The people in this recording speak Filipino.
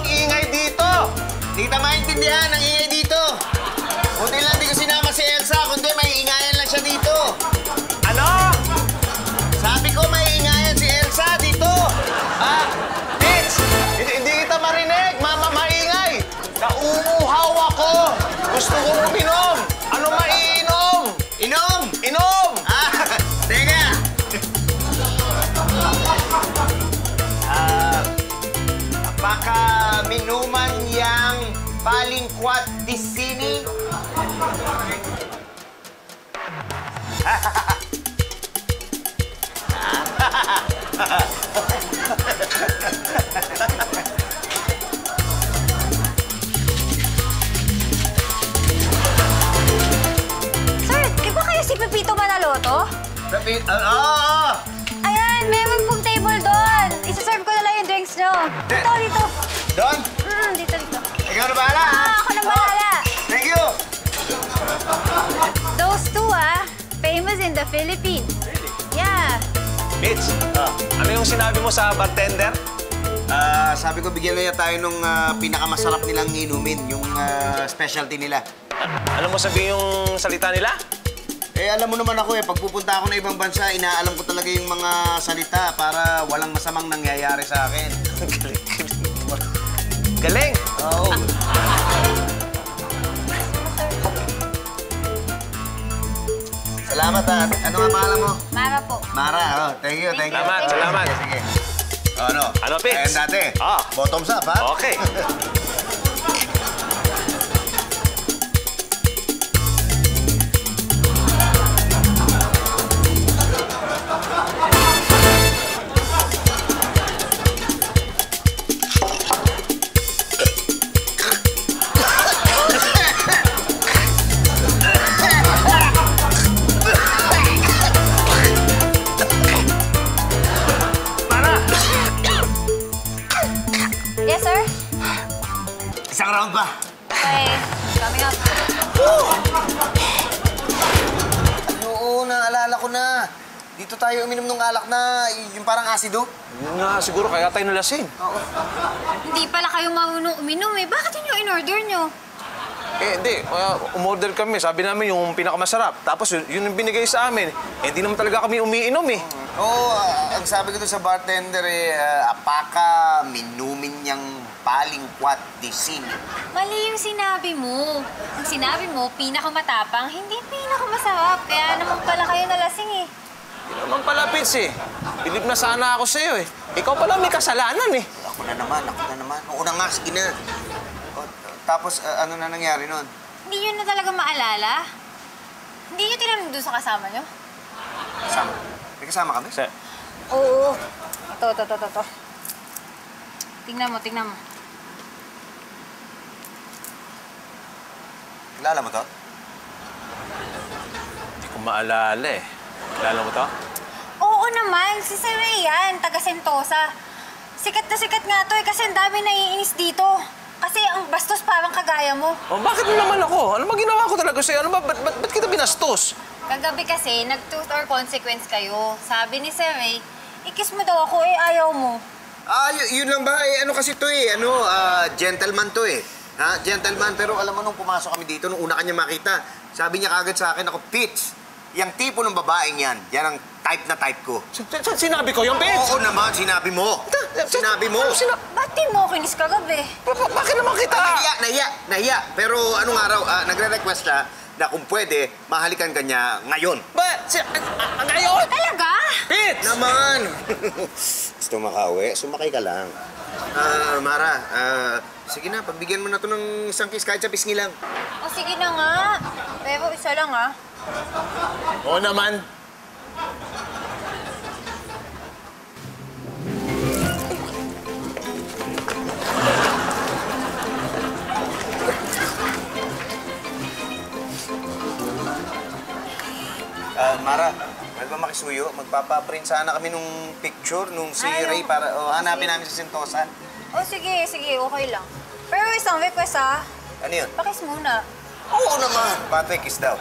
ingay dito! Hindi kita maintindihan ang ingay dito. Kundi lang di ko sinama si Elsa, kundi may ingayan lang siya dito. Ano? Sabi ko may ingayan si Elsa dito. Pitch! Hindi kita marinig! Maingay! Nauuhaw ako! Gusto kong uminom! Ano maiinom? Inom! Inom! Teka! Baka minuman yang palingkwat di sini? Sir, di ba kayo si Pepito Manaloto? Oo! Ayan, meron pong table doon. Isa-serve ko na lang yung drinks nyo. Dito, dito. Don? Dito, dito. Ikaw na bahala, ha? Ako na bahala. Thank you! Those two, famous in the Philippines. Really? Yeah. Pitch! Ano yung sinabi mo sa bartender? Sabi ko, bigyan na tayo nung pinakamasarap nilang inumin, yung specialty nila. Alam mo sabihin yung salita nila? Eh, alam mo naman ako pag pupunta ako na ibang bansa, inaalam ko talaga yung mga salita para walang masamang nangyayari sa akin. Galing. Galing! Oo. Salamat, ha. Ano nga pangalan mo? Mara po. Mara, thank you, thank you. Salamat, salamat. Sige. Ano? Ano, Pitch? Ayan dati. Ah. Bottoms up, ha? Okay. Yes, sir? Isang round pa. Okay. Coming up. Oo, naalala ko na. Dito tayo uminom ng alak na yung parang asido. Yun nga, siguro kaya tayo nalasing. Hindi pala kayo marunong uminom eh. Bakit yun yung in-order nyo? Hindi. Umorder kami. Sabi namin yung pinakamasarap. Tapos yun yung binigay sa amin. Hindi naman talaga kami umiinom eh. Oo, ang sabi ko doon sa bartender apaka minumin niyang palingkwat di sini. Mali yung sinabi mo. Ang sinabi mo, pinakamatapang, hindi pinakamasarap. Kaya naman pala kayo nalasing eh. Hindi naman pala, Pitch eh. Bilib na sana ako sa'yo eh. Ikaw pala may kasalanan eh. Ako na naman. Oo na nga, sige na. Tapos, ano na nangyari nun? Hindi nyo na talaga maalala? Hindi nyo tinanong doon sa kasama nyo? Kasama? May kasama kami? Oo. Ito. Tingnan mo. Kilala mo to? Hindi ko maalala eh. Kilala mo to? Oo naman, si Sir Ray yan, taga Sentosa. Sikat na sikat nga to eh, kasi ang dami naiinis dito. Kasi ang bastos parang kagaya mo. Oh, bakit mo naman ako? Ano ba ginawa ko talaga sa'yo? Ano ba? Ba't kita binastos? Kagabi kasi, nag-truth or consequence kayo. Sabi ni Sir Ray, ikis mo daw ako eh, ayaw mo. Yun lang ba? Ano kasi to gentleman to eh. Ha? Gentleman, pero alam mo nung pumasok kami dito, nung una kanya makita, sabi niya kagad sa akin, ako, Pitch, yung tipo ng babaeng yan ang type na type ko. Sinabi ko yung Pitch? Oo naman, sinabi mo. Sinabi mo. Ba't di mo kinis kagabi? Bakit naman kita? Nahiya. Pero anong araw, nagre-request siya na kung pwede, mahalikan ka niya ngayon. Ngayon? Talaga? Pitch! Naman! Gusto makauwi? Sumakay ka lang. Mara, sige na, pagbigyan mo na to ng isang kiss kahit sa pisngi lang. O sige na nga. Pero isa lang Oo naman. Mara, pwede ba makisuyo? Magpapaprint sana kami nung picture nung si Ray para hanapin namin sa Sentosa. O sige, okay lang. Pero isang request Ano yun? Pakis muna. Oo naman. Patrick, kiss daw.